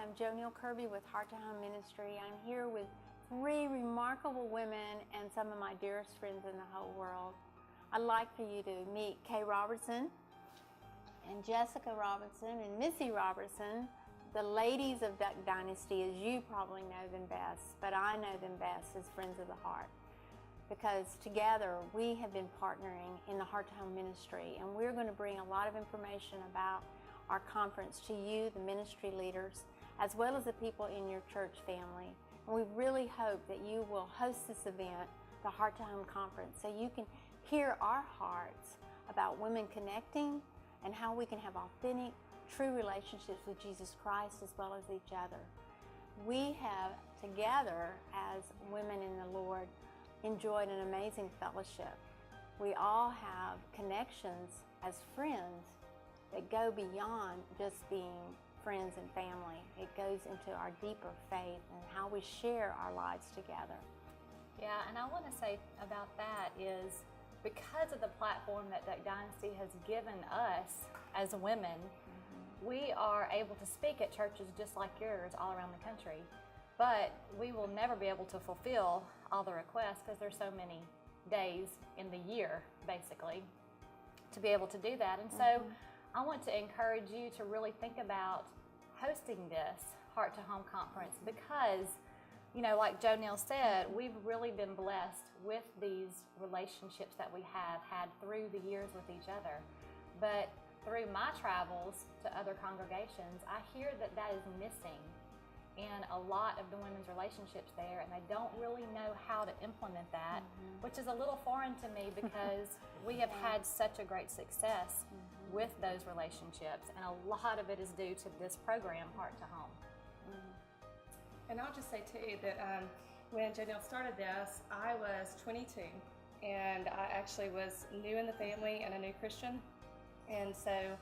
am Jo Neal Kirby with Heart to Home Ministry. I'm here with three remarkable women and some of my dearest friends in the whole world. I'd like for you to meet Kay Robertson and Jessica Robinson and Missy Robertson, the ladies of Duck Dynasty, as you probably know them best, but I know them best as Friends of the Heart, because together we have been partnering in the Heart to Home Ministry, and we're going to bring a lot of information about our conference to you, the ministry leaders, as well as the people in your church family. And we really hope that you will host this event, the Heart to Home Conference, so you can hear our hearts about women connecting and how we can have authentic, true relationships with Jesus Christ as well as each other. We have together as women in the Lord enjoyed an amazing fellowship. We all have connections as friends that go beyond just being friends and family. It goes into our deeper faith and how we share our lives together. Yeah, and I want to say about that is because of the platform that Duck Dynasty has given us as women, we are able to speak at churches just like yours all around the country. But we will never be able to fulfill all the requests because there's so many days in the year, basically, to be able to do that. And so I want to encourage you to really think about hosting this Heart to Home Conference because, you know, like Jo Neal said, we've really been blessed with these relationships that we have had through the years with each other. But through my travels to other congregations, I hear that that is missing in a lot of the women's relationships there, and they don't really know how to implement that, which is a little foreign to me because we have had such a great success with those relationships, and a lot of it is due to this program, Heart to Home. And I'll just say too that when Jo Neal started this, I was 22, and I actually was new in the family and a new Christian, and so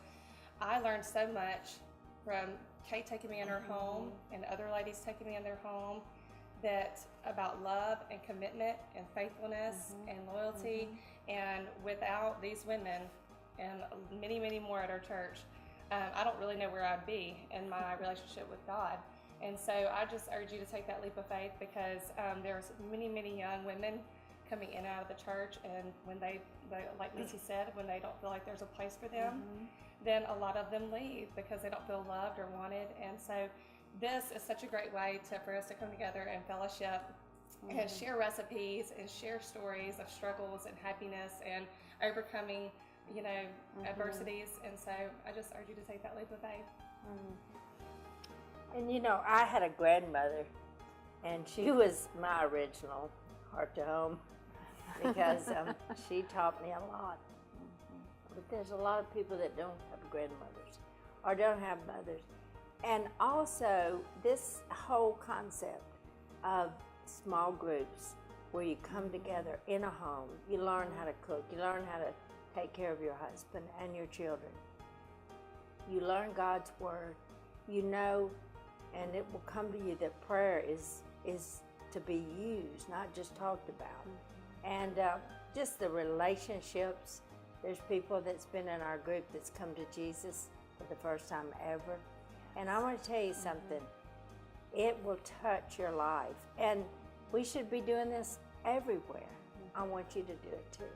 I learned so much from Kate taking me in her home and other ladies taking me in their home that about love and commitment and faithfulness and loyalty. And without these women and many, many more at our church, I don't really know where I'd be in my relationship with God. And so I just urge you to take that leap of faith because there's many, many young women coming in and out of the church, and when they like Missy said, when they don't feel like there's a place for them, then a lot of them leave because they don't feel loved or wanted. And so this is such a great way for us to come together and fellowship and share recipes and share stories of struggles and happiness and overcoming, you know, adversities. And so I just urge you to take that leap of faith. And you know, I had a grandmother, and she was my original Heart to Home because she taught me a lot. But there's a lot of people that don't have grandmothers or don't have mothers. And also this whole concept of small groups where you come together in a home, you learn how to cook, you learn how to take care of your husband and your children. You learn God's Word, you know, and it will come to you that prayer is to be used, not just talked about. And just the relationships. There's people that's been in our group that's come to Jesus for the first time ever. And I want to tell you something. It will touch your life. And we should be doing this everywhere. I want you to do it too.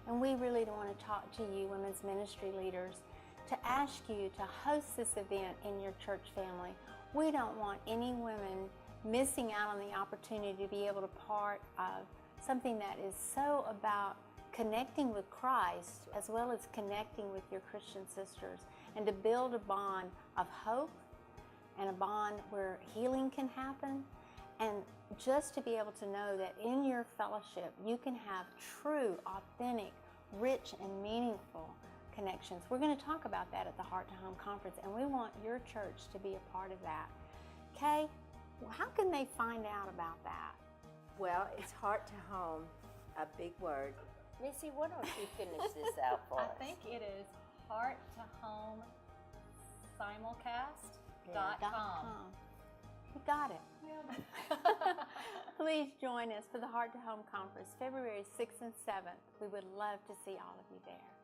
And we really want to talk to you, women's ministry leaders, to ask you to host this event in your church family. We don't want any women missing out on the opportunity to be able to part of something that is so about connecting with Christ as well as connecting with your Christian sisters, and to build a bond of hope and a bond where healing can happen, and just to be able to know that in your fellowship you can have true, authentic, rich, and meaningful connections. We're going to talk about that at the Heart to Home Conference, and we want your church to be a part of that. Kay, how can they find out about that? Well, it's Heart to Home, a big word. Missy, why don't you finish this out for us? I think it is Heart to Home Simulcast.com. You got it. Please join us for the Heart to Home Conference, February 6th and 7th. We would love to see all of you there.